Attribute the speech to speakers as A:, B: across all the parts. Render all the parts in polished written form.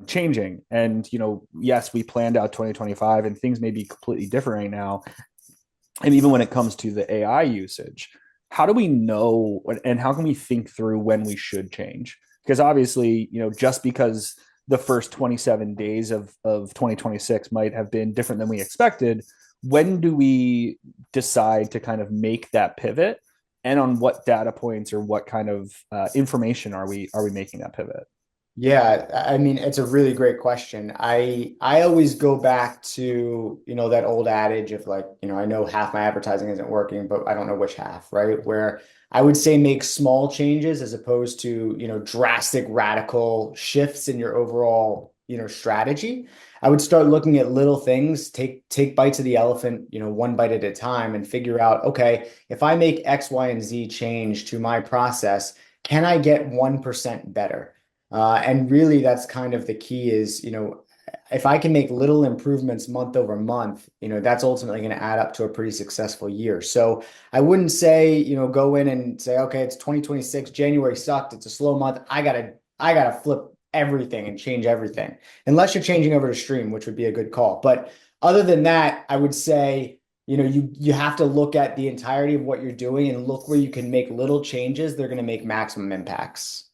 A: changing. And, yes, we planned out 2025 and things may be completely different right now. And even when it comes to the AI usage, how do we know and how can we think through when we should change? Because obviously, just because the first 27 days of 2026 might have been different than we expected, when do we decide to kind of make that pivot? And on what data points or what kind of information are we making that pivot?
B: Yeah, I mean, it's a really great question. I always go back to, that old adage of like, I know half my advertising isn't working, but I don't know which half, right? Where I would say make small changes as opposed to, drastic radical shifts in your overall, strategy. I would start looking at little things, take bites of the elephant, one bite at a time and figure out, okay, if I make X, Y, and Z change to my process, can I get 1% better? And really, that's kind of the key is, if I can make little improvements month over month, that's ultimately going to add up to a pretty successful year. So I wouldn't say, go in and say, okay, it's 2026, January sucked, it's a slow month. I gotta flip everything and change everything. Unless you're changing over to Stream, which would be a good call. But other than that, I would say, you have to look at the entirety of what you're doing and look where you can make little changes. They're going to make maximum impacts.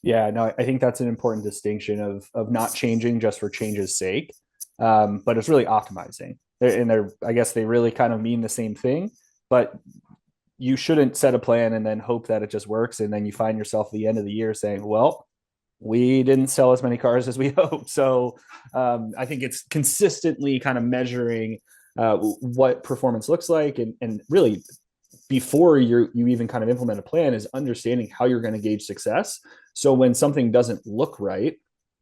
A: Yeah, no, I think that's an important distinction of not changing just for change's sake, but it's really optimizing. I guess they really kind of mean the same thing, but you shouldn't set a plan and then hope that it just works, and then you find yourself at the end of the year saying, "Well, we didn't sell as many cars as we hoped." So I think it's consistently kind of measuring what performance looks like, and really before you even kind of implement a plan is understanding how you're going to gauge success. So when something doesn't look right,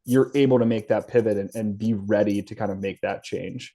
A: you're able to make that pivot and be ready to kind of make that change.